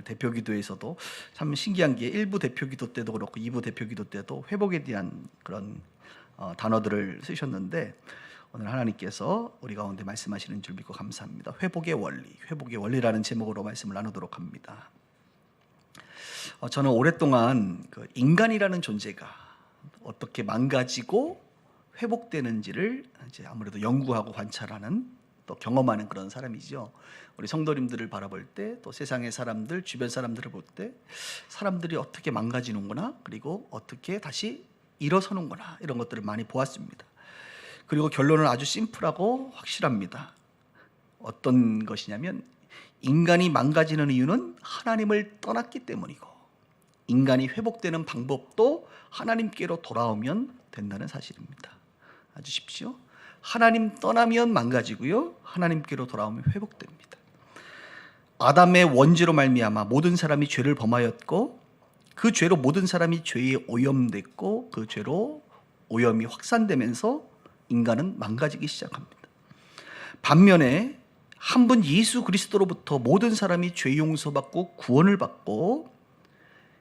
대표기도에서도 참 신기한 게 1부 대표기도 때도 그렇고 2부 대표기도 때도 회복에 대한 그런 단어들을 쓰셨는데, 오늘 하나님께서 우리 가운데 말씀하시는 줄 믿고 감사합니다. 회복의 원리라는 제목으로 말씀을 나누도록 합니다. 저는 오랫동안 인간이라는 존재가 어떻게 망가지고 회복되는지를 이제 아무래도 연구하고 관찰하는, 또 경험하는 그런 사람이죠. 우리 성도님들을 바라볼 때, 또 세상의 사람들, 주변 사람들을 볼 때 사람들이 어떻게 망가지는구나, 그리고 어떻게 다시 일어서는구나, 이런 것들을 많이 보았습니다. 그리고 결론은 아주 심플하고 확실합니다. 어떤 것이냐면, 인간이 망가지는 이유는 하나님을 떠났기 때문이고, 인간이 회복되는 방법도 하나님께로 돌아오면 된다는 사실입니다. 아주십시오. 하나님 떠나면 망가지고요, 하나님께로 돌아오면 회복됩니다. 아담의 원죄로 말미암아 모든 사람이 죄를 범하였고, 그 죄로 모든 사람이 죄에 오염됐고, 그 죄로 오염이 확산되면서 인간은 망가지기 시작합니다. 반면에 한 분 예수 그리스도로부터 모든 사람이 죄 용서받고 구원을 받고,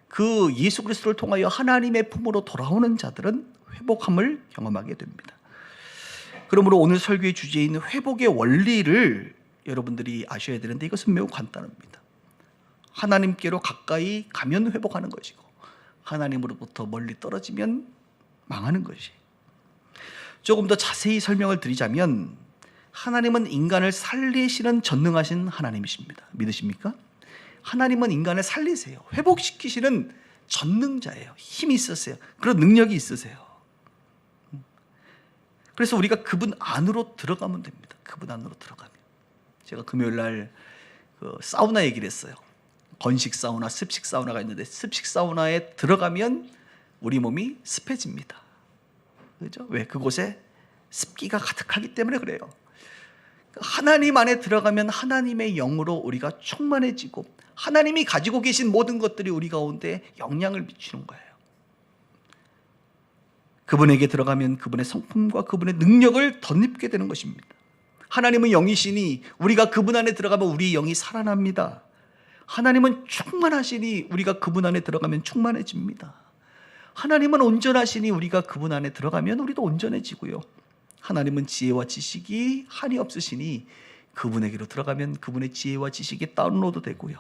그 예수 그리스도를 통하여 하나님의 품으로 돌아오는 자들은 회복함을 경험하게 됩니다. 그러므로 오늘 설교의 주제인 회복의 원리를 여러분들이 아셔야 되는데, 이것은 매우 간단합니다. 하나님께로 가까이 가면 회복하는 것이고, 하나님으로부터 멀리 떨어지면 망하는 것이. 조금 더 자세히 설명을 드리자면, 하나님은 인간을 살리시는 전능하신 하나님이십니다. 믿으십니까? 하나님은 인간을 살리세요. 회복시키시는 전능자예요. 힘이 있으세요. 그런 능력이 있으세요. 그래서 우리가 그분 안으로 들어가면 됩니다. 그분 안으로 들어가면. 제가 금요일 날 사우나 얘기를 했어요. 건식 사우나, 습식 사우나가 있는데, 습식 사우나에 들어가면 우리 몸이 습해집니다. 그렇죠? 왜? 그곳에 습기가 가득하기 때문에 그래요. 하나님 안에 들어가면 하나님의 영으로 우리가 충만해지고, 하나님이 가지고 계신 모든 것들이 우리 가운데 영향을 미치는 거예요. 그분에게 들어가면 그분의 성품과 그분의 능력을 덧입게 되는 것입니다. 하나님은 영이시니 우리가 그분 안에 들어가면 우리 영이 살아납니다. 하나님은 충만하시니 우리가 그분 안에 들어가면 충만해집니다. 하나님은 온전하시니 우리가 그분 안에 들어가면 우리도 온전해지고요. 하나님은 지혜와 지식이 한이 없으시니 그분에게로 들어가면 그분의 지혜와 지식이 다운로드 되고요.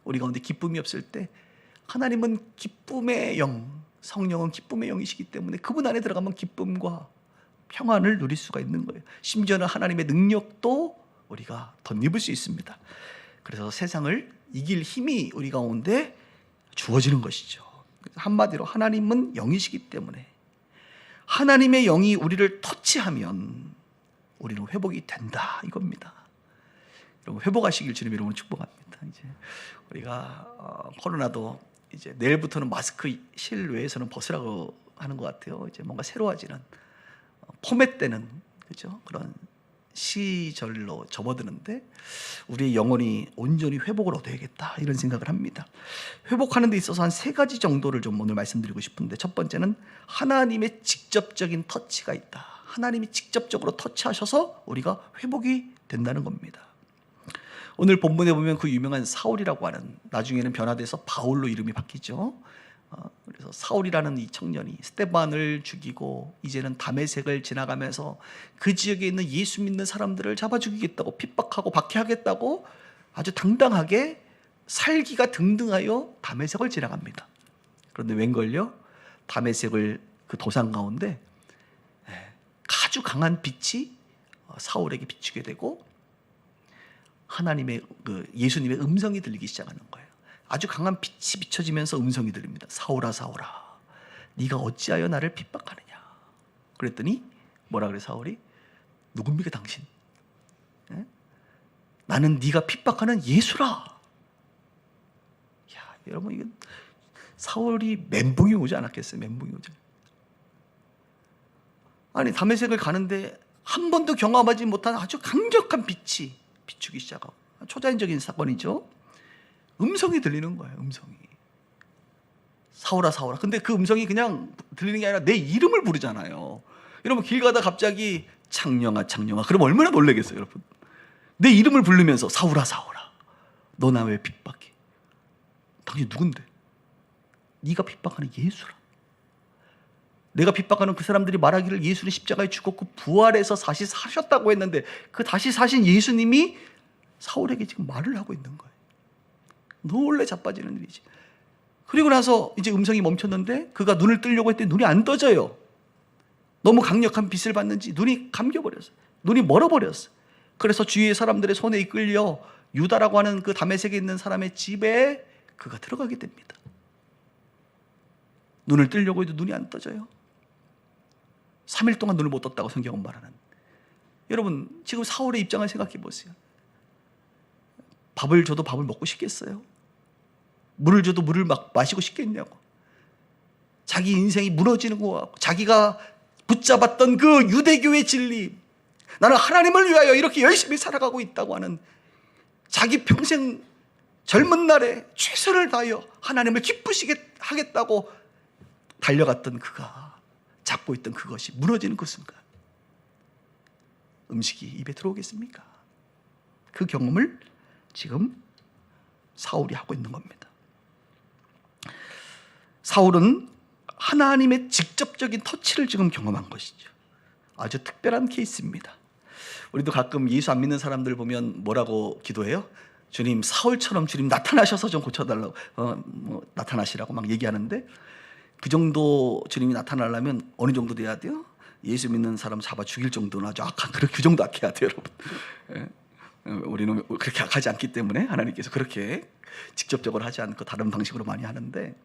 우리 가운데 기쁨이 없을 때 하나님은 기쁨의 영, 성령은 기쁨의 영이시기 때문에 그분 안에 들어가면 기쁨과 평안을 누릴 수가 있는 거예요. 심지어는 하나님의 능력도 우리가 덧입을 수 있습니다. 그래서 세상을 이길 힘이 우리 가운데 주어지는 것이죠. 한마디로 하나님은 영이시기 때문에 하나님의 영이 우리를 터치하면 우리는 회복이 된다, 이겁니다. 여러분, 회복하시길 주님 이름으로 축복합니다. 이제 우리가 코로나도 이제 내일부터는 마스크 실외에서는 벗으라고 하는 것 같아요. 이제 뭔가 새로워지는, 포맷되는, 그죠? 그런 시절로 접어드는데, 우리의 영혼이 온전히 회복을 얻어야겠다, 이런 생각을 합니다. 회복하는 데 있어서 한 3가지 정도를 좀 오늘 말씀드리고 싶은데, 첫 번째는 하나님의 직접적인 터치가 있다. 하나님이 직접적으로 터치하셔서 우리가 회복이 된다는 겁니다. 오늘 본문에 보면 그 유명한 사울이라고 하는, 나중에는 변화돼서 바울로 이름이 바뀌죠. 그래서 사울이라는 이 청년이 스데반을 죽이고, 이제는 다메섹을 지나가면서 그 지역에 있는 예수 믿는 사람들을 잡아 죽이겠다고, 핍박하고 박해하겠다고 아주 당당하게 살기가 등등하여 다메섹을 지나갑니다. 그런데 웬걸요? 다메섹을 그 도상 가운데 아주 강한 빛이 사울에게 비추게 되고, 하나님의 예수님의 음성이 들리기 시작하는 거예요. 아주 강한 빛이 비춰지면서 음성이 들립니다. 사울아, 사울아, 네가 어찌하여 나를 핍박하느냐. 그랬더니 뭐라 그래, 사울이? 누굽니까 당신? 에? 나는 네가 핍박하는 예수라. 야, 여러분, 이건 사울이 멘붕이 오지 않았겠어요? 멘붕이 오죠. 아니, 다메섹을 가는데 한 번도 경험하지 못한 아주 강력한 빛이 비추기 시작하고, 초자연적인 사건이죠. 음성이 들리는 거예요. 음성이. 사울아, 사울아. 근데 그 음성이 그냥 들리는 게 아니라 내 이름을 부르잖아요. 여러분, 길 가다 갑자기 창령아, 창령아, 그럼 얼마나 놀라겠어요, 여러분. 내 이름을 부르면서 사울아, 사울아, 너 나 왜 핍박해? 당신 누군데? 네가 핍박하는 예수라. 내가 핍박하는 그 사람들이 말하기를 예수는 십자가에 죽었고 부활해서 다시 사셨다고 했는데 그 다시 사신 예수님이 사울에게 지금 말을 하고 있는 거예요. 놀래 자빠지는 일이지. 그리고 나서 이제 음성이 멈췄는데 그가 눈을 뜨려고 했더니 눈이 안 떠져요. 너무 강력한 빛을 받는지 눈이 감겨버렸어요. 눈이 멀어버렸어요. 그래서 주위의 사람들의 손에 이끌려 유다라고 하는 그 다메섹에 있는 사람의 집에 그가 들어가게 됩니다. 눈을 뜨려고 해도 눈이 안 떠져요. 3일 동안 눈을 못 떴다고 성경은 말하는. 여러분 지금 사울의 입장을 생각해 보세요. 밥을 줘도 밥을 먹고 싶겠어요? 물을 줘도 물을 마시고 싶겠냐고. 자기 인생이 무너지는 것 같고 자기가 붙잡았던 그 유대교의 진리, 나는 하나님을 위하여 이렇게 열심히 살아가고 있다고 하는 자기 평생 젊은 날에 최선을 다하여 하나님을 기쁘시게 하겠다고 달려갔던 그가 잡고 있던 그것이 무너지는 그 순간 음식이 입에 들어오겠습니까? 그 경험을 지금 사울이 하고 있는 겁니다. 사울은 하나님의 직접적인 터치를 지금 경험한 것이죠. 아주 특별한 케이스입니다. 우리도 가끔 예수 안 믿는 사람들 보면 뭐라고 기도해요? 주님 사울처럼 주님 나타나셔서 좀 고쳐달라고 나타나시라고 막 얘기하는데 그 정도 주님이 나타나려면 어느 정도 돼야 돼요? 예수 믿는 사람 잡아 죽일 정도는 아주 악한 그 정도 악해야 돼요, 여러분. 우리는 그렇게 악하지 않기 때문에 하나님께서 그렇게 직접적으로 하지 않고 다른 방식으로 많이 하는데,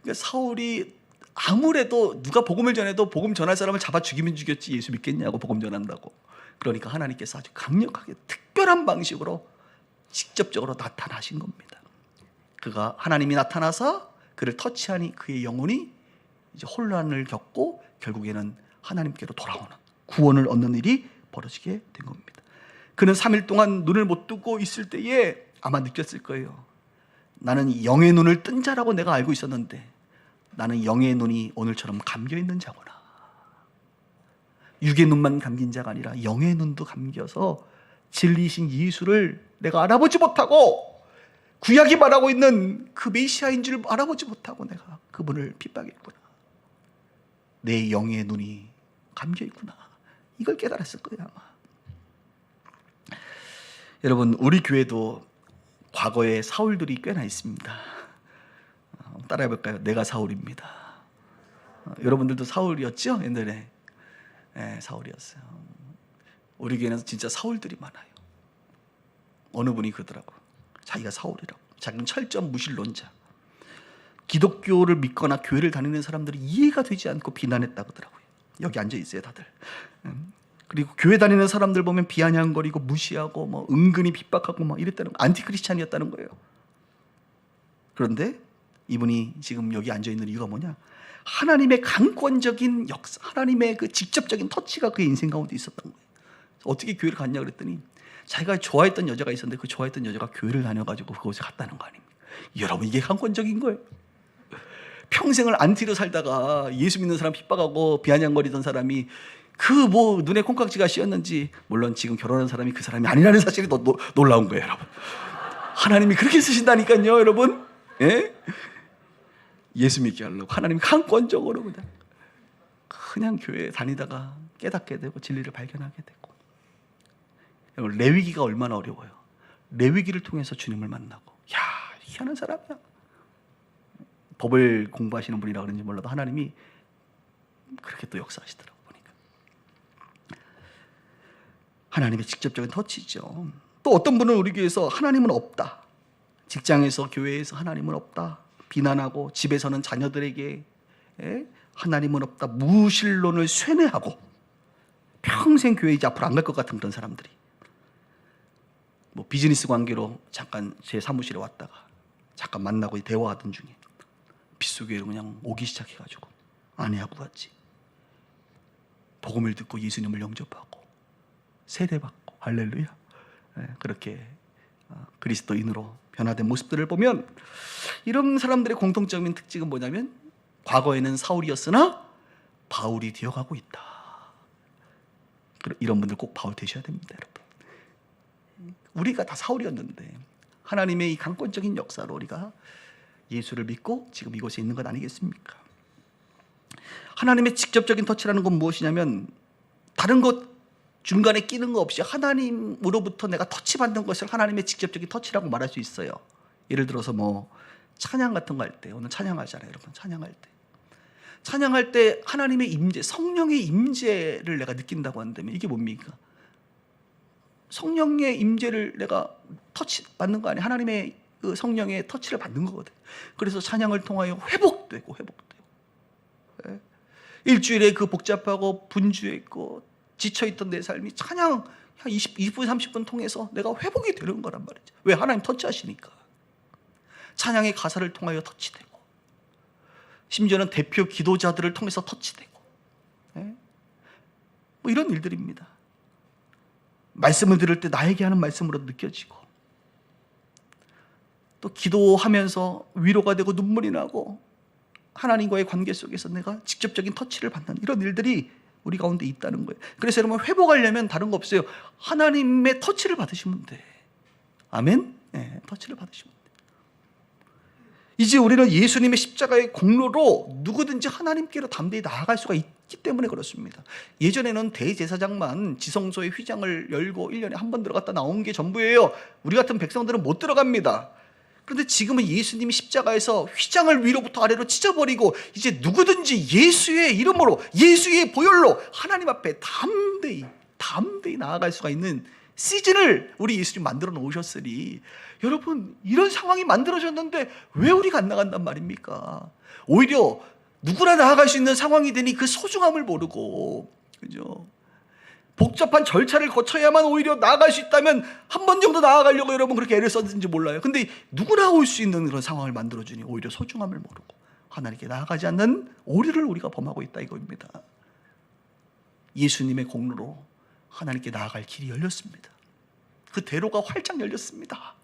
그러니까 사울이 아무래도 누가 복음을 전해도 복음 전할 사람을 잡아 죽이면 죽였지 예수 믿겠냐고 복음 전한다고. 그러니까 하나님께서 아주 강력하게 특별한 방식으로 직접적으로 나타나신 겁니다. 그가 하나님이 나타나서 그를 터치하니 그의 영혼이 이제 혼란을 겪고 결국에는 하나님께로 돌아오는 구원을 얻는 일이 벌어지게 된 겁니다. 그는 3일 동안 눈을 못 뜨고 있을 때에 아마 느꼈을 거예요. 나는 영의 눈을 뜬 자라고 내가 알고 있었는데 나는 영의 눈이 오늘처럼 감겨 있는 자구나. 육의 눈만 감긴 자가 아니라 영의 눈도 감겨서 진리이신 예수를 내가 알아보지 못하고 구약이 말하고 있는 그 메시아인 줄 알아보지 못하고 내가 그분을 핍박했구나. 내 영의 눈이 감겨 있구나. 이걸 깨달았을 거예요, 아마. 여러분, 우리 교회도 과거에 사울들이 꽤나 있습니다. 따라해볼까요? 내가 사울입니다. 여러분들도 사울이었죠? 옛날에. 네, 사울이었어요. 우리 교회는 진짜 사울들이 많아요. 어느 분이 그러더라고. 자기가 사울이라고. 자기는 철저한 무신론자. 기독교를 믿거나 교회를 다니는 사람들이 이해가 되지 않고 비난했다고 하더라고요. 여기 앉아 있어요, 다들. 그리고 교회 다니는 사람들 보면 비아냥거리고 무시하고 뭐 은근히 핍박하고 막 이랬다는 거, 안티크리스찬이었다는 거예요. 그런데 이분이 지금 여기 앉아 있는 이유가 뭐냐? 하나님의 강권적인 역사, 하나님의 그 직접적인 터치가 그의 인생 가운데 있었던 거예요. 어떻게 교회를 갔냐 그랬더니 자기가 좋아했던 여자가 있었는데 그 좋아했던 여자가 교회를 다녀가지고 그곳에 갔다는 거 아닙니까? 여러분, 이게 강권적인 거예요. 평생을 안티로 살다가 예수 믿는 사람 핍박하고 비아냥거리던 사람이 그 뭐 눈에 콩깍지가 씌었는지, 물론 지금 결혼한 사람이 그 사람이 아니라는 사실이 더 놀라운 거예요, 여러분. 하나님이 그렇게 쓰신다니까요, 여러분. 예? 예수 믿게 하려고 하나님이 강권적으로 그냥 교회에 다니다가 깨닫게 되고 진리를 발견하게 되고. 여러분, 레위기가 얼마나 어려워요. 레위기를 통해서 주님을 만나고, 야, 희한한 사람이야. 법을 공부하시는 분이라 그런지 몰라도 하나님이 그렇게 또 역사하시더라고요. 보니까 하나님의 직접적인 터치죠. 또 어떤 분은 우리 교회에서 하나님은 없다, 직장에서 교회에서 하나님은 없다 비난하고, 집에서는 자녀들에게 하나님은 없다 무신론을 쇠뇌하고 평생 교회 이제 앞으로 안 갈 것 같은 그런 사람들이 뭐 비즈니스 관계로 잠깐 제 사무실에 왔다가 잠깐 만나고 대화하던 중에 빗속에로 그냥 오기 시작해가지고 아내하고 같이 복음을 듣고 예수님을 영접하고 세례받고 할렐루야, 그렇게 그리스도인으로 변화된 모습들을 보면 이런 사람들의 공통적인 특징은 뭐냐면 과거에는 사울이었으나 바울이 되어가고 있다. 이런 분들 꼭 바울 되셔야 됩니다, 여러분. 우리가 다 사울이었는데 하나님의 이 강권적인 역사로 우리가 예수를 믿고 지금 이곳에 있는 것 아니겠습니까? 하나님의 직접적인 터치라는 건 무엇이냐면 다른 것 중간에 끼는 거 없이 하나님으로부터 내가 터치받는 것을 하나님의 직접적인 터치라고 말할 수 있어요. 예를 들어서 뭐 찬양 같은 거 할 때, 오늘 찬양하잖아요, 여러분. 찬양할 때 하나님의 임재, 성령의 임재를 내가 느낀다고 한다면 이게 뭡니까? 성령의 임재를 내가 터치 받는 거 아니에요? 하나님의 그 성령의 터치를 받는 거거든. 그래서 찬양을 통하여 회복되고. 예? 일주일에 그 복잡하고 분주했고 지쳐있던 내 삶이 찬양 한 20분 30분 통해서 내가 회복이 되는 거란 말이죠. 왜? 하나님 터치하시니까. 찬양의 가사를 통하여 터치되고, 심지어는 대표 기도자들을 통해서 터치되고, 예? 뭐 이런 일들입니다. 말씀을 들을 때 나에게 하는 말씀으로 느껴지고, 또 기도하면서 위로가 되고 눈물이 나고 하나님과의 관계 속에서 내가 직접적인 터치를 받는 이런 일들이 우리 가운데 있다는 거예요. 그래서 여러분, 회복하려면 다른 거 없어요. 하나님의 터치를 받으시면 돼. 아멘? 네, 터치를 받으시면 돼. 이제 우리는 예수님의 십자가의 공로로 누구든지 하나님께로 담대히 나아갈 수가 있기 때문에 그렇습니다. 예전에는 대제사장만 지성소의 휘장을 열고 1년에 한 번 들어갔다 나온 게 전부예요. 우리 같은 백성들은 못 들어갑니다. 그런데 지금은 예수님이 십자가에서 휘장을 위로부터 아래로 찢어버리고 이제 누구든지 예수의 이름으로, 예수의 보혈로 하나님 앞에 담대히 나아갈 수가 있는 시즌을 우리 예수님 만들어 놓으셨으니, 여러분, 이런 상황이 만들어졌는데 왜 우리가 안 나간단 말입니까? 오히려 누구나 나아갈 수 있는 상황이 되니 그 소중함을 모르고, 그죠? 복잡한 절차를 거쳐야만 오히려 나아갈 수 있다면 한 번 정도 나아가려고 여러분 그렇게 애를 썼는지 몰라요. 근데 누구나 올 수 있는 그런 상황을 만들어주니 오히려 소중함을 모르고 하나님께 나아가지 않는 오류를 우리가 범하고 있다 이겁니다. 예수님의 공로로 하나님께 나아갈 길이 열렸습니다. 그 대로가 활짝 열렸습니다.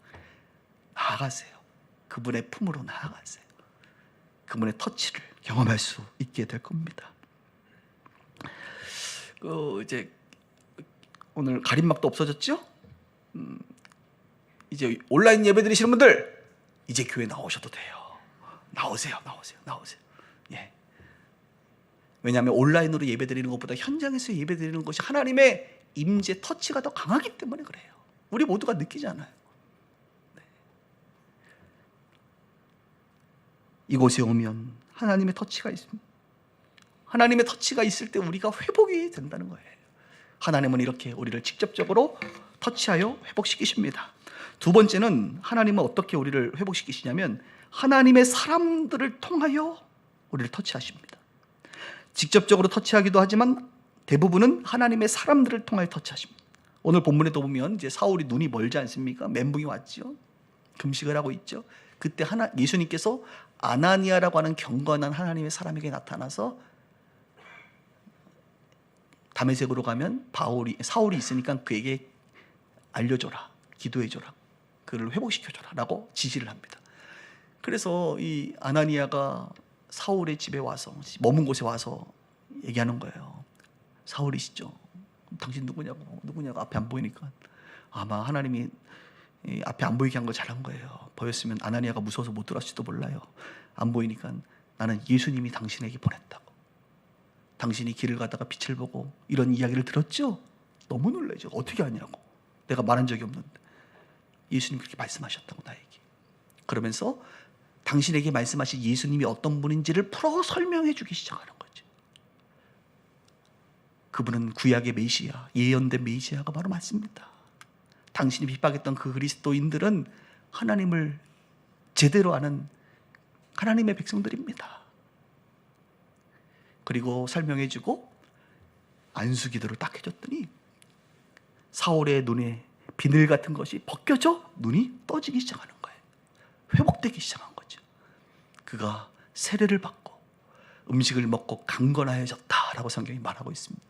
나아가세요. 그분의 품으로 나아가세요. 그분의 터치를 경험할 수 있게 될 겁니다. 이제 오늘 가림막도 없어졌죠? 이제 온라인 예배 드리시는 분들 이제 교회 나오셔도 돼요. 나오세요. 예. 왜냐하면 온라인으로 예배 드리는 것보다 현장에서 예배 드리는 것이 하나님의 임재 터치가 더 강하기 때문에 그래요. 우리 모두가 느끼잖아요. 네. 이곳에 오면 하나님의 터치가 있습니다. 하나님의 터치가 있을 때 우리가 회복이 된다는 거예요. 하나님은 이렇게 우리를 직접적으로 터치하여 회복시키십니다. 두 번째는 하나님은 어떻게 우리를 회복시키시냐면 하나님의 사람들을 통하여 우리를 터치하십니다. 직접적으로 터치하기도 하지만 대부분은 하나님의 사람들을 통하여 터치하십니다. 오늘 본문에도 보면 이제 사울이 눈이 멀지 않습니까? 멘붕이 왔죠. 금식을 하고 있죠. 그때 예수님께서 아나니아라고 하는 경건한 하나님의 사람에게 나타나서 다메섹으로 가면 사울이 있으니까 그에게 알려줘라, 기도해줘라, 그를 회복시켜줘라 라고 지시를 합니다. 그래서 이 아나니아가 사울의 집에 와서, 머문 곳에 와서 얘기하는 거예요. 사울이시죠? 당신 누구냐고 앞에 안 보이니까 아마 하나님이 앞에 안 보이게 한 거 잘한 거예요. 보였으면 아나니아가 무서워서 못 들어왔을지도 몰라요. 안 보이니까 나는 예수님이 당신에게 보냈다고. 당신이 길을 가다가 빛을 보고 이런 이야기를 들었죠? 너무 놀라죠. 어떻게 하냐고. 내가 말한 적이 없는데 예수님 그렇게 말씀하셨다고 나에게. 그러면서 당신에게 말씀하신 예수님이 어떤 분인지를 풀어 설명해 주기 시작하는 거죠. 그분은 구약의 메시아, 예언된 메시아가 바로 맞습니다. 당신이 핍박했던 그 그리스도인들은 하나님을 제대로 아는 하나님의 백성들입니다. 그리고 설명해주고 안수기도를 딱 해줬더니 사울의 눈에 비늘 같은 것이 벗겨져 눈이 떠지기 시작하는 거예요. 회복되기 시작한 거죠. 그가 세례를 받고 음식을 먹고 강건하여졌다라고 성경이 말하고 있습니다.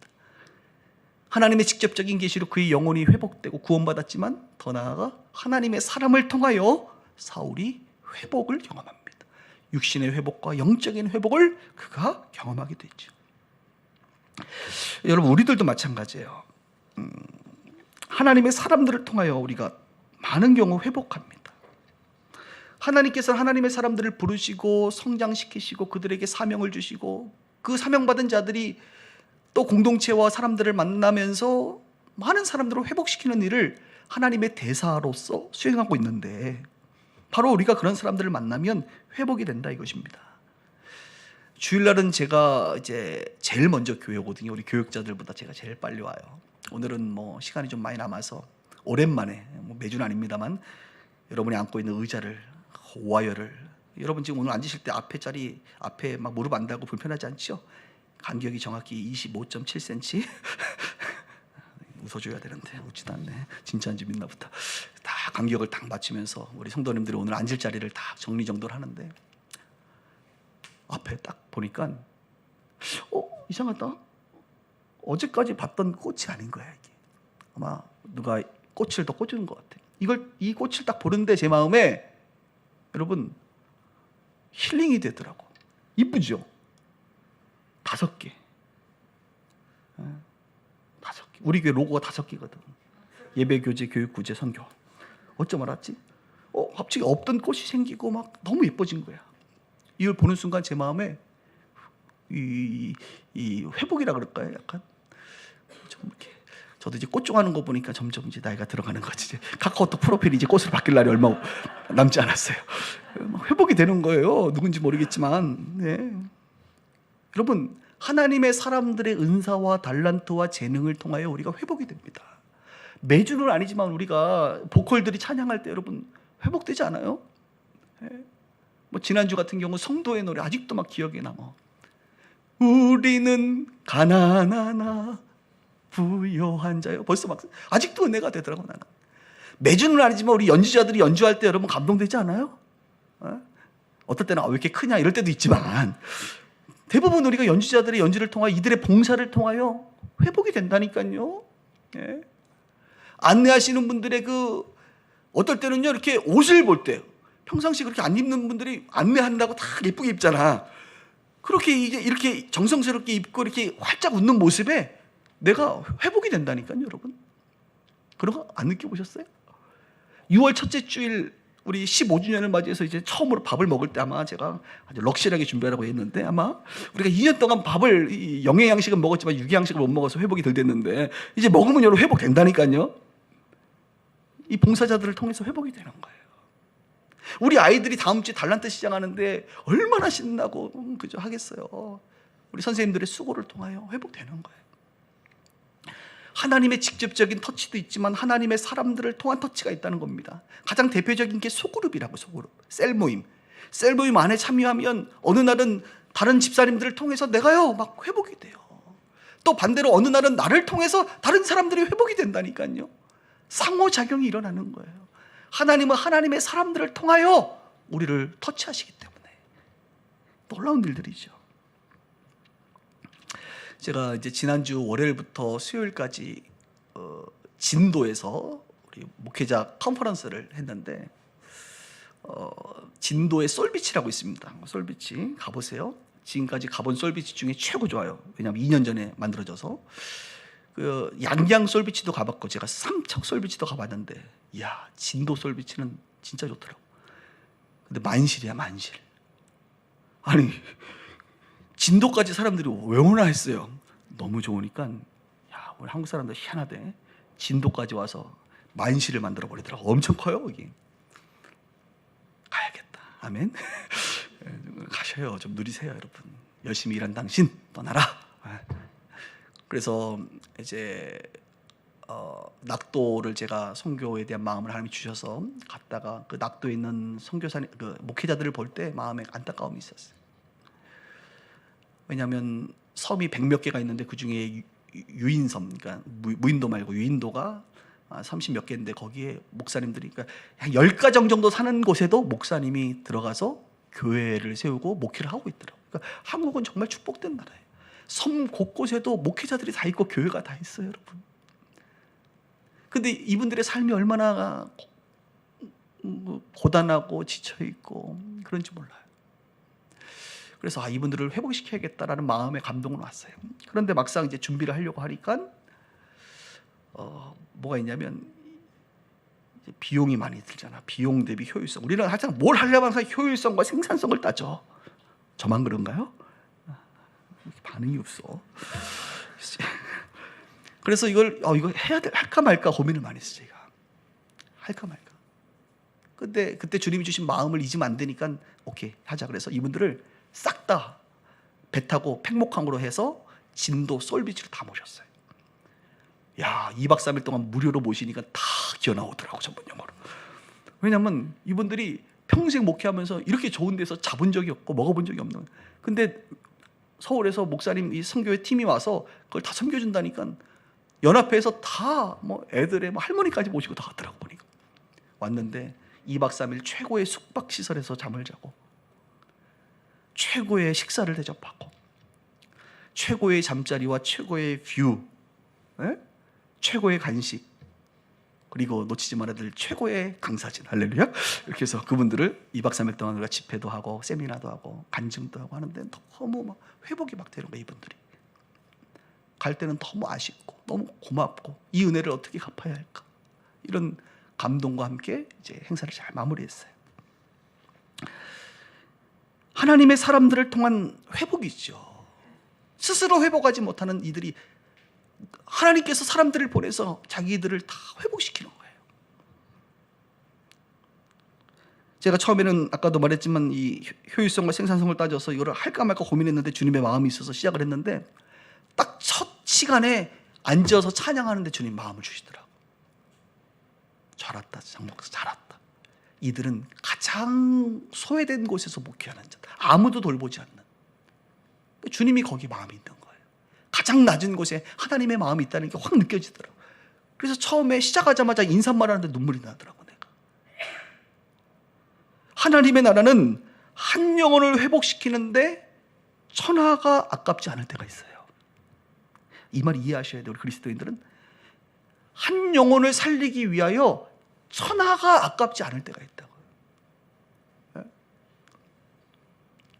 하나님의 직접적인 계시로 그의 영혼이 회복되고 구원받았지만 더 나아가 하나님의 사람을 통하여 사울이 회복을 경험합니다. 육신의 회복과 영적인 회복을 그가 경험하게 됐죠. 여러분, 우리들도 마찬가지예요. 하나님의 사람들을 통하여 우리가 많은 경우 회복합니다. 하나님께서는 하나님의 사람들을 부르시고 성장시키시고 그들에게 사명을 주시고 그 사명받은 자들이 또 공동체와 사람들을 만나면서 많은 사람들을 회복시키는 일을 하나님의 대사로서 수행하고 있는데, 바로 우리가 그런 사람들을 만나면 회복이 된다 이것입니다. 주일날은 제가 이제 제일 먼저 교회 오거든요. 우리 교육자들보다 제가 제일 빨리 와요. 오늘은 뭐 시간이 좀 많이 남아서 오랜만에, 뭐 매주는 아닙니다만, 여러분이 앉고 있는 의자를, 오와이어를, 여러분 지금 오늘 앉으실 때 앞에 자리, 앞에 막 무릎 안 닿고 불편하지 않죠? 간격이 정확히 25.7cm. 웃어줘야 되는데 웃지도 않네. 진짜인지 믿나 보다. 다 간격을 딱 맞추면서 우리 성도님들이 오늘 앉을 자리를 다 정리정돈을 하는데, 앞에 딱 보니까 이상하다. 어제까지 봤던 꽃이 아닌 거야 이게. 아마 누가 꽃을 더 꽂은 것 같아. 이 꽃을 딱 보는데 제 마음에, 여러분, 힐링이 되더라고. 이쁘죠? 5개. 5개. 우리 교회 로고가 5개거든. 예배, 교제, 교육, 구제, 선교. 어쩜 알았지? 갑자기 없던 꽃이 생기고 막 너무 예뻐진 거야. 이걸 보는 순간 제 마음에 이 회복이라 그럴까요? 약간 좀 이렇게, 저도 이제 꽃 좋아하는 거 보니까 점점 이제 나이가 들어가는 거지. 이제 카카오톡 프로필이 이제 꽃으로 바뀔 날이 얼마 남지 않았어요. 회복이 되는 거예요. 누군지 모르겠지만. 네. 여러분, 하나님의 사람들의 은사와 달란트와 재능을 통하여 우리가 회복이 됩니다. 매주는 아니지만 우리가 보컬들이 찬양할 때 여러분 회복되지 않아요? 네. 뭐 지난주 같은 경우 성도의 노래 아직도 막 기억에 남아. 우리는 가난하나 부요한 자요. 벌써 막 아직도 은혜가 되더라고. 나는 매주는 아니지만 우리 연주자들이 연주할 때 여러분 감동되지 않아요? 어떨 때는 왜 이렇게 크냐 이럴 때도 있지만, 대부분 우리가 연주자들의 연주를 통하여, 이들의 봉사를 통하여 회복이 된다니까요. 예. 안내하시는 분들의 어떨 때는요, 이렇게 옷을 볼 때 평상시 그렇게 안 입는 분들이 안내한다고 다 예쁘게 입잖아. 그렇게 이제 이렇게 정성스럽게 입고 이렇게 활짝 웃는 모습에 내가 회복이 된다니까요, 여러분. 그런 거 안 느껴보셨어요? 6월 첫째 주일 우리 15주년을 맞이해서 이제 처음으로 밥을 먹을 때 아마 제가 아주 럭셔리하게 준비하라고 했는데, 아마 우리가 2년 동안 밥을 영의 양식은 먹었지만 육의 양식을 못 먹어서 회복이 덜 됐는데, 이제 먹으면 여러분 회복된다니까요. 이 봉사자들을 통해서 회복이 되는 거예요. 우리 아이들이 다음 주에 달란트 시작하는데 얼마나 신나고 그죠 하겠어요. 우리 선생님들의 수고를 통하여 회복되는 거예요. 하나님의 직접적인 터치도 있지만 하나님의 사람들을 통한 터치가 있다는 겁니다. 가장 대표적인 게 소그룹이라고. 소그룹, 셀모임. 셀모임 안에 참여하면 어느 날은 다른 집사님들을 통해서 내가요 막 회복이 돼요. 또 반대로 어느 날은 나를 통해서 다른 사람들이 회복이 된다니까요. 상호작용이 일어나는 거예요. 하나님은 하나님의 사람들을 통하여 우리를 터치하시기 때문에 놀라운 일들이죠. 제가 이제 지난주 월요일부터 수요일까지 진도에서 우리 목회자 컨퍼런스를 했는데, 진도에 솔비치라고 있습니다. 솔비치 가보세요. 지금까지 가본 솔비치 중에 최고 좋아요. 왜냐하면 2년 전에 만들어져서. 양양 솔비치도 가봤고 제가 삼척 솔비치도 가봤는데, 이야, 진도 솔비치는 진짜 좋더라고. 근데 만실이야, 만실. 아니, 진도까지 사람들이 왜 오나 했어요. 너무 좋으니까, 야, 우리 한국 사람들 희한하대. 진도까지 와서 만실을 만들어 버리더라고. 엄청 커요, 여기. 가야겠다. 아멘. 가셔요. 좀 누리세요, 여러분. 열심히 일한 당신 떠나라. 그래서 이제 낙도를 제가 선교에 대한 마음을 하나님이 주셔서 갔다가 그 낙도에 있는 선교사님, 목회자들을 볼 때 마음에 안타까움이 있었어요. 왜냐하면 섬이 100몇 개가 있는데 그 중에 유인섬, 그러니까 무인도 말고 유인도가 30몇 개인데, 거기에 목사님들이, 그러니까 한 10가정 정도 사는 곳에도 목사님이 들어가서 교회를 세우고 목회를 하고 있더라고요. 그러니까 한국은 정말 축복된 나라예요. 섬 곳곳에도 목회자들이 다 있고 교회가 다 있어요, 여러분. 근데 이분들의 삶이 얼마나 고단하고 지쳐있고 그런지 몰라요. 그래서 이분들을 회복시켜야겠다라는 마음에 감동을 왔어요. 그런데 막상 이제 준비를 하려고 하니까 뭐가 있냐면, 비용이 많이 들잖아. 비용 대비 효율성. 우리는 항상 뭘 하려면 항상 효율성과 생산성을 따져. 저만 그런가요? 반응이 없어. 그래서 이걸 이거 할까 말까 고민을 많이 했어요. 제가 할까 말까. 근데 그때 주님이 주신 마음을 잊으면 안 되니까 오케이 하자. 그래서 이분들을 싹 다 배 타고 팽목항으로 해서 진도 솔비치로 다 모셨어요. 야, 2박 3일 동안 무료로 모시니까 다 기어 나오더라고, 전문 용어로. 왜냐면 이분들이 평생 목회하면서 이렇게 좋은 데서 자본 적이 없고 먹어본 적이 없는. 근데 서울에서 목사님 이 선교회 팀이 와서 그걸 다 섬겨준다니까 연합회에서 다 뭐 애들의 뭐 할머니까지 모시고 다 갔더라고. 보니까 왔는데 2박 3일 최고의 숙박 시설에서 잠을 자고 최고의 식사를 대접하고 최고의 잠자리와 최고의 뷰, 최고의 간식, 그리고 놓치지 말아야 될 최고의 강사진. 할렐루야. 이렇게 해서 그분들을 2박 3일 동안 우리가 집회도 하고 세미나도 하고 간증도 하고 하는데 너무 막 회복이 막 되는 거예요. 이분들이 갈 때는 너무 아쉽고 너무 고맙고 이 은혜를 어떻게 갚아야 할까, 이런 감동과 함께 이제 행사를 잘 마무리했어요. 하나님의 사람들을 통한 회복이죠. 스스로 회복하지 못하는 이들이 하나님께서 사람들을 보내서 자기들을 다 회복시키는 거예요. 제가 처음에는 아까도 말했지만 이 효율성과 생산성을 따져서 이거를 할까 말까 고민했는데 주님의 마음이 있어서 시작을 했는데 딱 첫 시간에 앉아서 찬양하는데 주님 마음을 주시더라고요. 잘 왔다, 장목사 잘 왔다. 이들은 가장 소외된 곳에서 목회하는 자, 아무도 돌보지 않는, 주님이 거기 마음이 있는 거예요. 가장 낮은 곳에 하나님의 마음이 있다는 게 확 느껴지더라고요. 그래서 처음에 시작하자마자 인사말 하는데 눈물이 나더라고요. 내가 하나님의 나라는 한 영혼을 회복시키는데 천하가 아깝지 않을 때가 있어요. 이 말 이해하셔야 돼요. 우리 그리스도인들은 한 영혼을 살리기 위하여 천하가 아깝지 않을 때가 있다고요.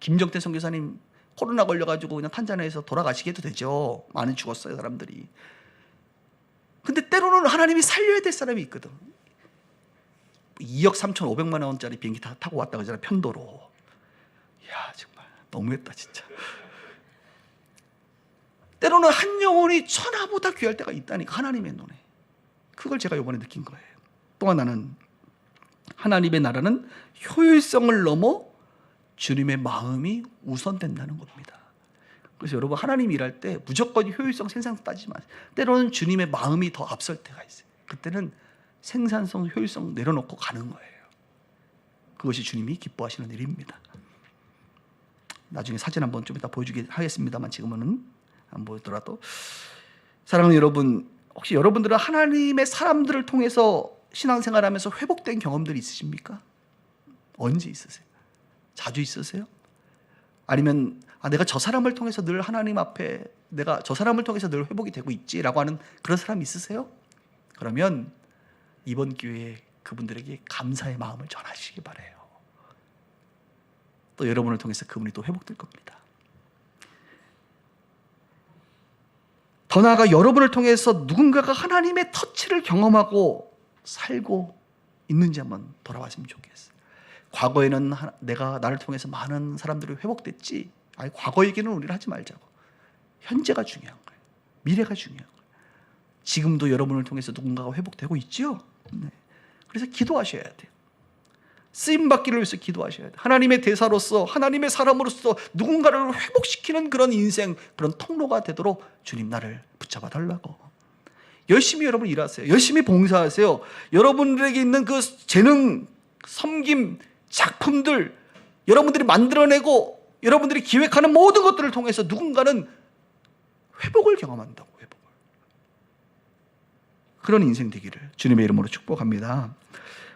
김정태 선교사님 코로나 걸려가지고 그냥 탄자니아에서 돌아가시게도 되죠. 많이 죽었어요, 사람들이. 근데 때로는 하나님이 살려야 될 사람이 있거든. 2억 3,500만 원짜리 비행기 타고 왔다 그러잖아, 편도로. 이야, 정말 너무했다 진짜. 때로는 한 영혼이 천하보다 귀할 때가 있다니까, 하나님의 눈에. 그걸 제가 이번에 느낀 거예요. 또 하나는 하나님의 나라는 효율성을 넘어 주님의 마음이 우선된다는 겁니다. 그래서 여러분, 하나님 일할 때 무조건 효율성, 생산성 따지지 마세요. 때로는 주님의 마음이 더 앞설 때가 있어요. 그때는 생산성, 효율성 내려놓고 가는 거예요. 그것이 주님이 기뻐하시는 일입니다. 나중에 사진 한번 좀 이따 보여주게 하겠습니다만 지금은 안 보이더라도, 사랑하는 여러분, 혹시 여러분들은 하나님의 사람들을 통해서 신앙생활하면서 회복된 경험들이 있으십니까? 언제 있으세요? 자주 있으세요? 아니면 내가 저 사람을 통해서 늘 하나님 앞에 내가 저 사람을 통해서 늘 회복이 되고 있지라고 하는 그런 사람 있으세요? 그러면 이번 기회에 그분들에게 감사의 마음을 전하시기 바라요. 또 여러분을 통해서 그분이 또 회복될 겁니다. 더 나아가 여러분을 통해서 누군가가 하나님의 터치를 경험하고 살고 있는지 한번 돌아봤으면 좋겠어요. 과거에는 내가 나를 통해서 많은 사람들이 회복됐지. 아니, 과거 얘기는 우리는 하지 말자고. 현재가 중요한 거예요. 미래가 중요한 거예요. 지금도 여러분을 통해서 누군가가 회복되고 있죠. 네. 그래서 기도하셔야 돼요. 쓰임받기를 위해서 기도하셔야 돼요. 하나님의 대사로서, 하나님의 사람으로서 누군가를 회복시키는 그런 인생, 그런 통로가 되도록 주님 나를 붙잡아 달라고. 열심히 여러분 일하세요. 열심히 봉사하세요. 여러분들에게 있는 그 재능, 섬김, 작품들, 여러분들이 만들어내고 여러분들이 기획하는 모든 것들을 통해서 누군가는 회복을 경험한다고. 회복을. 그런 인생 되기를 주님의 이름으로 축복합니다.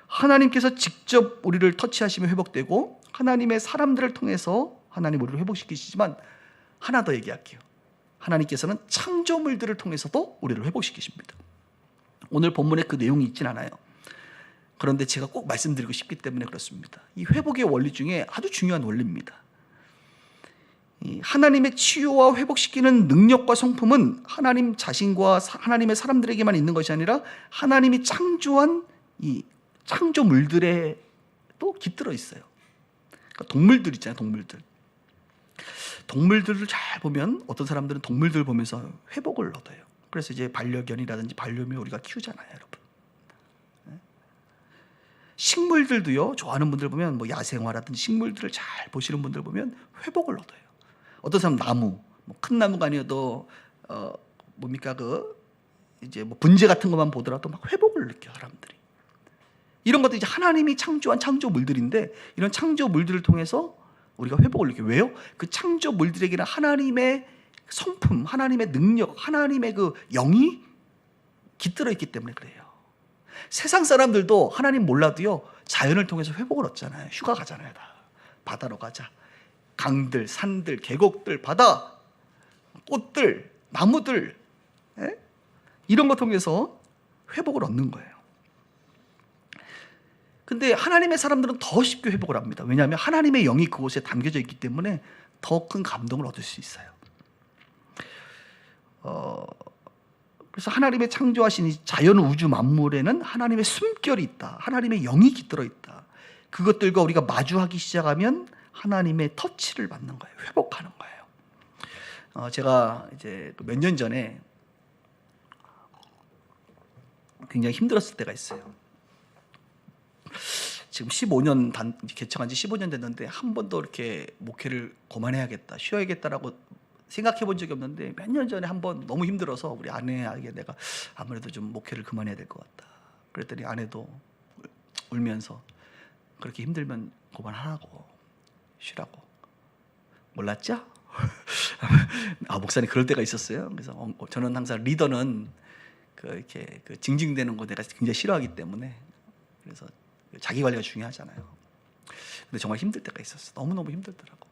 하나님께서 직접 우리를 터치하시며 회복되고 하나님의 사람들을 통해서 하나님 우리를 회복시키시지만 하나 더 얘기할게요. 하나님께서는 창조물들을 통해서도 우리를 회복시키십니다. 오늘 본문에 그 내용이 있진 않아요. 그런데 제가 꼭 말씀드리고 싶기 때문에 그렇습니다. 이 회복의 원리 중에 아주 중요한 원리입니다. 하나님의 치유와 회복시키는 능력과 성품은 하나님 자신과 하나님의 사람들에게만 있는 것이 아니라 하나님이 창조한 이 창조물들에 또 깃들어 있어요. 그러니까 동물들 있잖아요. 동물들을 잘 보면 어떤 사람들은 동물들 보면서 회복을 얻어요. 그래서 이제 반려견이라든지 반려묘 우리가 키우잖아요, 여러분. 식물들도요. 좋아하는 분들 보면 뭐 야생화라든지 식물들을 잘 보시는 분들 보면 회복을 얻어요. 어떤 사람 나무, 뭐 큰 나무가 아니어도 뭡니까 그 이제 뭐 분재 같은 것만 보더라도 막 회복을 느껴 사람들이. 이런 것도 이제 하나님이 창조한 창조물들인데 이런 창조물들을 통해서 우리가 회복을 느껴요. 왜요? 그 창조물들에게는 하나님의 성품, 하나님의 능력, 하나님의 그 영이 깃들어 있기 때문에 그래요. 세상 사람들도 하나님 몰라도요 자연을 통해서 회복을 얻잖아요. 휴가 가잖아요. 다 바다로 가자. 강들, 산들, 계곡들, 바다, 꽃들, 나무들, 이런 거 통해서 회복을 얻는 거예요. 근데 하나님의 사람들은 더 쉽게 회복을 합니다. 왜냐하면 하나님의 영이 그곳에 담겨져 있기 때문에 더 큰 감동을 얻을 수 있어요. 그래서 하나님의 창조하신 이 자연 우주 만물에는 하나님의 숨결이 있다. 하나님의 영이 깃들어 있다. 그것들과 우리가 마주하기 시작하면 하나님의 터치를 받는 거예요. 회복하는 거예요. 제가 이제 몇 년 전에 굉장히 힘들었을 때가 있어요. 지금 15년 개척한 지 15년 됐는데 한 번도 이렇게 목회를 그만해야겠다, 쉬어야겠다라고 생각해 본 적이 없는데 몇 년 전에 한 번 너무 힘들어서 우리 아내에게 내가 아무래도 좀 목회를 그만해야 될 것 같다. 그랬더니 아내도 울면서 그렇게 힘들면 그만하라고, 쉬라고. 몰랐죠? 목사님 그럴 때가 있었어요. 그래서 저는 항상 리더는 이렇게 징징대는 거 내가 굉장히 싫어하기 때문에 그래서 자기 관리가 중요하잖아요. 근데 정말 힘들 때가 있었어. 너무너무 힘들더라고.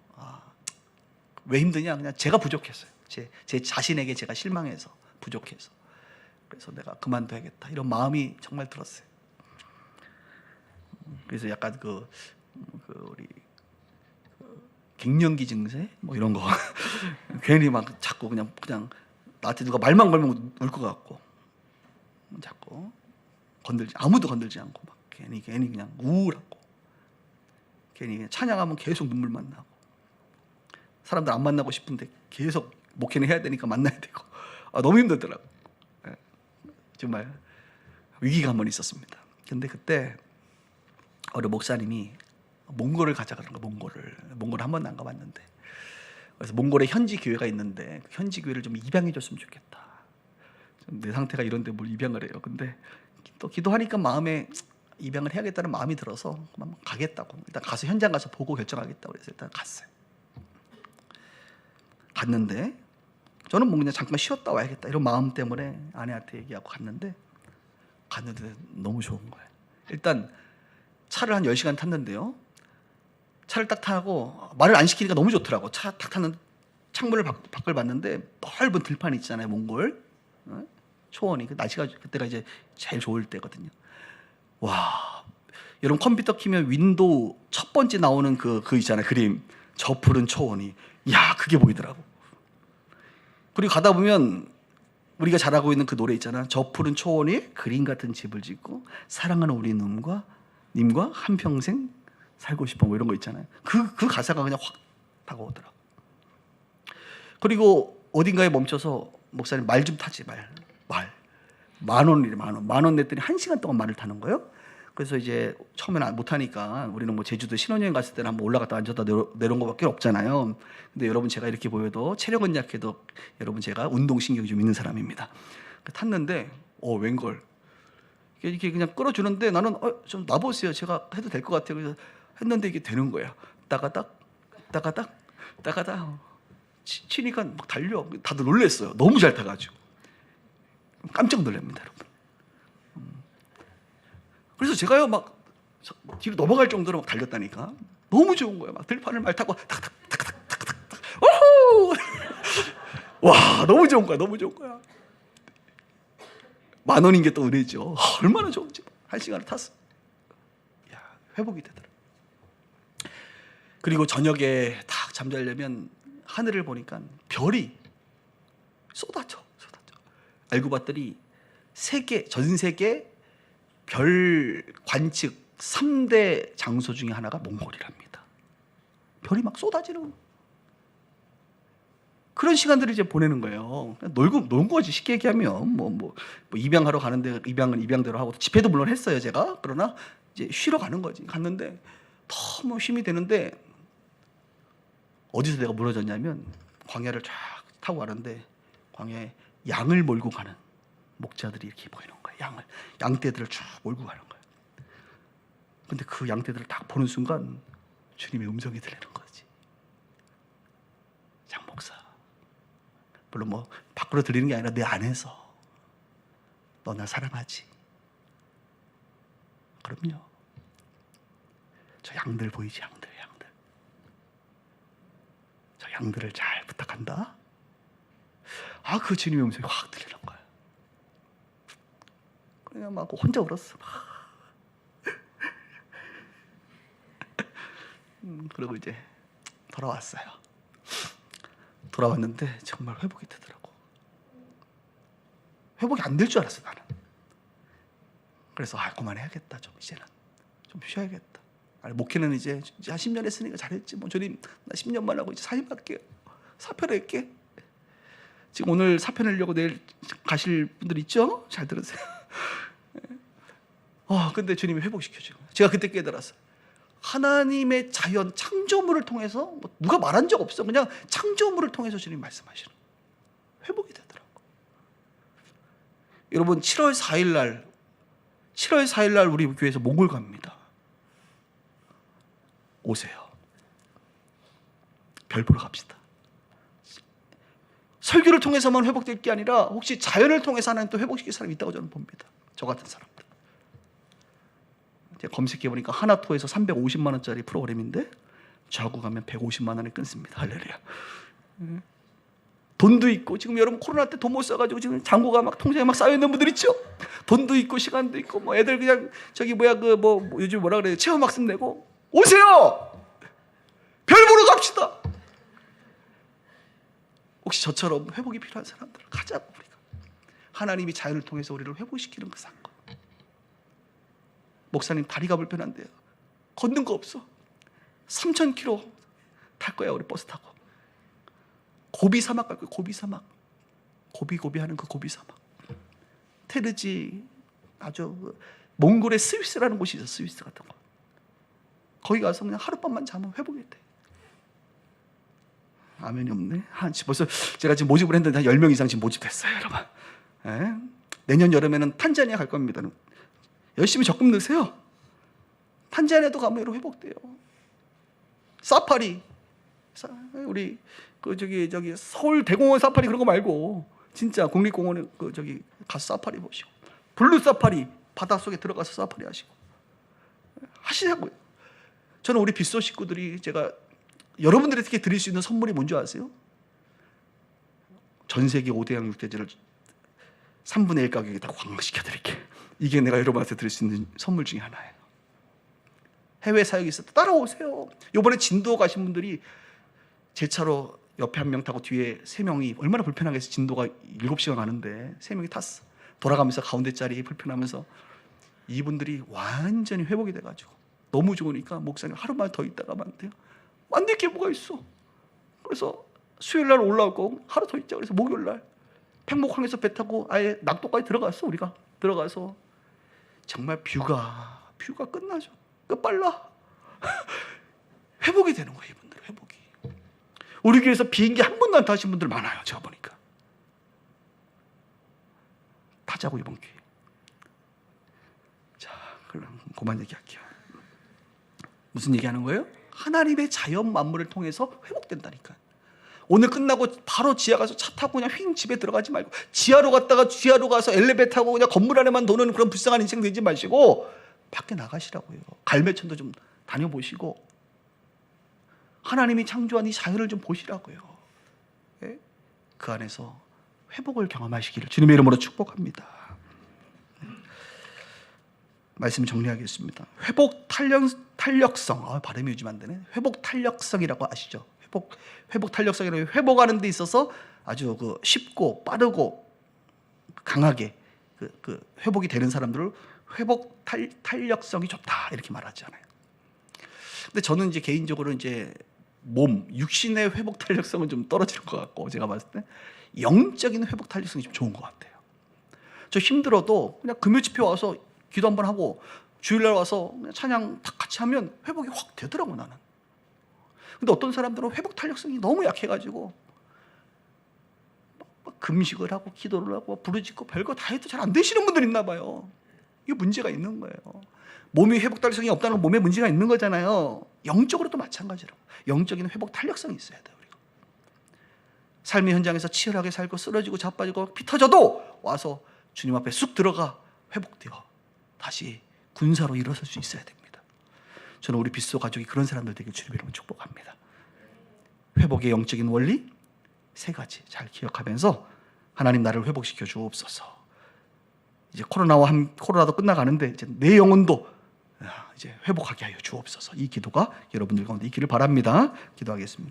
왜 힘드냐? 그냥 제가 부족했어요. 제 자신에게 제가 실망해서 부족해서. 그래서 내가 그만둬야겠다 이런 마음이 정말 들었어요. 그래서 약간 우리 갱년기 증세 뭐 이런 거 괜히 막 자꾸 그냥 나한테 누가 말만 걸면 울 것 같고 자꾸 아무도 건들지 않고 막 괜히 그냥 우울하고 괜히 그냥 찬양하면 계속 눈물만 나고 사람들 안 만나고 싶은데 계속 목회는 해야 되니까 만나야 되고 너무 힘들더라고. 정말 위기가 한 번 있었습니다. 근데 그때 어느 목사님이 몽골을 가자 그런 거. 몽골을 한 번도 안 가봤는데 그래서 몽골에 현지 교회가 있는데 그 현지 교회를 좀 입양해 줬으면 좋겠다. 내 상태가 이런데 뭘 입양을 해요. 근데 또 기도하니까 마음에 입양을 해야겠다는 마음이 들어서 가겠다고. 일단 가서 현장 가서 보고 결정하겠다고 그래서 일단 갔어요. 갔는데 저는 뭐 그냥 잠깐 쉬었다 와야겠다 이런 마음 때문에 아내한테 얘기하고 갔는데 너무 좋은 거예요. 일단 차를 한 10시간 탔는데요. 차를 딱 타고 말을 안 시키니까 너무 좋더라고. 차 딱 타는 창문을 밖을 봤는데 넓은 들판이 있잖아요. 몽골 초원이. 날씨가 그때가 이제 제일 좋을 때거든요. 와, 여러분 컴퓨터 키면 윈도우 첫 번째 나오는 그 있잖아요. 그림. 저 푸른 초원이. 야, 그게 보이더라고. 그리고 가다 보면 우리가 잘 알고 있는 그 노래 있잖아. 저 푸른 초원이 그림 같은 집을 짓고 사랑하는 우리 님과 한평생 살고 싶어 뭐 이런 거 있잖아요. 그 가사가 그냥 확 다가오더라고. 그리고 어딘가에 멈춰서 목사님 말 좀 타지 말. 10,000원이래. 10,000원. 10,000원 냈더니 1시간 동안 말을 타는 거예요. 그래서 이제 처음에는 못하니까 우리는 뭐 제주도 신혼여행 갔을 때는 한번 올라갔다 앉았다 내려온 것밖에 없잖아요. 근데 여러분 제가 이렇게 보여도 체력은 약해도 여러분 제가 운동신경이 좀 있는 사람입니다. 탔는데 웬걸 이렇게 그냥 끌어주는데 나는 좀 놔보세요. 제가 해도 될 것 같아요. 그래서 했는데 이게 되는 거야. 따가닥 치니까 막 달려. 다들 놀랬어요. 너무 잘 타가지고 깜짝 놀랍니다, 여러분. 그래서 제가요 막 뒤로 넘어갈 정도로 막 달렸다니까. 너무 좋은 거예요. 막 들판을 말 타고 탁탁탁탁탁탁. 오호! 와, 너무 좋은 거야. 10,000원인 게 또 은혜죠. 얼마나 좋은지. 1시간을 탔어. 야, 회복이 되더라. 그리고 저녁에 딱 잠자려면 하늘을 보니까 별이 쏟아져. 알고 봤더니 전 세계 별 관측 3대 장소 중에 하나가 몽골이랍니다. 별이 막 쏟아지는 그런 시간들을 이제 보내는 거예요. 놀은 거지. 쉽게 얘기하면 뭐 입양하러 가는데 입양은 입양대로 하고 집회도 물론 했어요 제가. 그러나 이제 쉬러 가는 거지. 갔는데 너무 힘이 되는데 어디서 내가 무너졌냐면 광야를 쫙 타고 가는데 광야에 양을 몰고 가는 목자들이 이렇게 보이는 거예요. 양떼들을 쭉 몰고 가는 거예요. 근데 그 양떼들을 딱 보는 순간 주님의 음성이 들리는 거지. 장 목사, 물론 뭐 밖으로 들리는 게 아니라 내 안에서 너 나 사랑하지? 그럼요. 저 양들 보이지? 양들. 저 양들을 잘 부탁한다. 그 주님의 음성이 확 들리는 거야. 그냥 막 혼자 울었어. 그리고 이제 돌아왔어요. 돌아왔는데 정말 회복이 되더라고. 회복이 안 될 줄 알았어 나는. 그래서 그만해야겠다. 좀 이제는 좀 쉬어야겠다. 목회는 이제 한 10년 했으니까 잘했지. 뭐 주님 나 10년만 하고 이제 사임할게요. 사표낼게. 지금 오늘 사표 내려고 내일 가실 분들 있죠? 잘 들으세요. 근데 주님이 회복시켜줘요. 제가 그때 깨달았어요. 하나님의 자연 창조물을 통해서 누가 말한 적 없어. 그냥 창조물을 통해서 주님 말씀하시는 거예요. 회복이 되더라고. 여러분 7월 4일 날 우리 교회에서 몽골 갑니다. 오세요. 별 보러 갑시다. 설교를 통해서만 회복될 게 아니라 혹시 자연을 통해서 하나님 또 회복시킬 사람이 있다고 저는 봅니다. 저 같은 사람들. 제가 검색해보니까 하나토에서 350만 원짜리 프로그램인데 저하고 가면 150만 원에 끊습니다. 할렐루야. 돈도 있고 지금 여러분 코로나 때 돈 못 써가지고 지금 잔고가 막 통장에 막 쌓여있는 분들 있죠. 돈도 있고 시간도 있고 뭐 애들 그냥 요즘 뭐라 그래요? 체험학습 내고 오세요. 별 보러 갑시다. 혹시 저처럼 회복이 필요한 사람들 가자고. 우리가 하나님이 자연을 통해서 우리를 회복시키는 그 사건. 목사님 다리가 불편한데요. 걷는 거 없어. 3,000km 탈 거야. 우리 버스 타고 고비 사막 갈 거야. 고비 사막. 고비하는 그 고비 사막. 테르지 아주 몽골의 스위스라는 곳이 있어. 스위스 같은 거. 거기 가서 그냥 하룻밤만 자면 회복이 돼. 아멘이 없네. 벌써 제가 지금 모집을 했는데 한 10명 이상 지금 모집됐어요, 여러분. 내년 여름에는 탄자니아 갈 겁니다. 열심히 적금 넣으세요. 탄자니아도 가면 이렇게 회복돼요. 사파리. 우리 저기 서울 대공원 사파리 그런 거 말고 진짜 국립공원에 가서 사파리 보시고 블루 사파리 바닷속에 들어가서 사파리 하시고 하시자고요. 저는 우리 빗소 식구들이 제가 여러분들에게 드릴 수 있는 선물이 뭔지 아세요? 전 세계 5대 양육대지를 3분의 1 가격에 다 광시켜 드릴게요. 이게 내가 여러분한테 드릴 수 있는 선물 중에 하나예요. 해외 사역이 있을 때 따라오세요. 이번에 진도 가신 분들이 제 차로 옆에 한 명 타고 뒤에 3명이 얼마나 불편하겠어. 진도가 7시간 가는데 3명이 탔어. 돌아가면서 가운데 자리 불편하면서 이분들이 완전히 회복이 돼가지고 너무 좋으니까 목사님 하루만 더 있다가면 안 돼요? 안 될 게 뭐가 있어. 그래서 수요일 날 올라올 거 하루 더 있자. 그래서 목요일 날 팽목항에서 배 타고 아예 낙도까지 들어갔어. 우리가 들어가서 정말 뷰가 끝나죠. 끝발라. 회복이 되는 거예요. 이분들 회복이. 우리 교회에서 비행기 한 번도 안 타신 분들 많아요. 제가 보니까. 타자고 이번 기회에. 자, 그럼 그만 얘기할게요. 무슨 얘기하는 거예요? 하나님의 자연 만물을 통해서 회복된다니까. 오늘 끝나고 바로 지하 가서 차 타고 그냥 휙 집에 들어가지 말고 지하로 가서 엘리베이터 타고 그냥 건물 안에만 도는 그런 불쌍한 인생 되지 마시고 밖에 나가시라고요. 갈매천도 좀 다녀보시고 하나님이 창조한 이 자연을 좀 보시라고요. 예? 그 안에서 회복을 경험하시기를 주님의 이름으로 축복합니다. 말씀 정리하겠습니다. 회복 탄력성. 발음이 요즘 안 되네. 회복 탄력성이라고 아시죠? 회복 탄력성이라고 회복하는 데 있어서 아주 쉽고 빠르고 강하게 회복이 되는 사람들을 회복 탄력성이 좋다 이렇게 말하잖아요. 근데 저는 이제 개인적으로 이제 육신의 회복 탄력성은 좀 떨어지는 것 같고, 제가 봤을 때 영적인 회복 탄력성이 좀 좋은 것 같아요. 저 힘들어도 그냥 금요 집회 와서 기도 한번 하고 주일날 와서 그냥 찬양 다 같이 하면 회복이 확 되더라고 나는. 근데 어떤 사람들은 회복 탄력성이 너무 약해가지고 막 금식을 하고 기도를 하고 부르짖고 별거 다 해도 잘 안 되시는 분들 있나 봐요. 이게 문제가 있는 거예요. 몸이 회복 탄력성이 없다는 건 몸에 문제가 있는 거잖아요. 영적으로도 마찬가지로 영적인 회복 탄력성이 있어야 돼요. 우리가 삶의 현장에서 치열하게 살고 쓰러지고 자빠지고 피 터져도 와서 주님 앞에 쑥 들어가 회복되어 다시 군사로 일어설 수 있어야 됩니다. 저는 우리 빗소 가족이 그런 사람들 되길 주님의 이름으로 축복합니다. 회복의 영적인 원리 3가지 잘 기억하면서 하나님 나를 회복시켜 주옵소서. 이제 코로나도 끝나가는데 이제 내 영혼도 이제 회복하게 하여 주옵소서. 이 기도가 여러분들 가운데 있기를 바랍니다. 기도하겠습니다.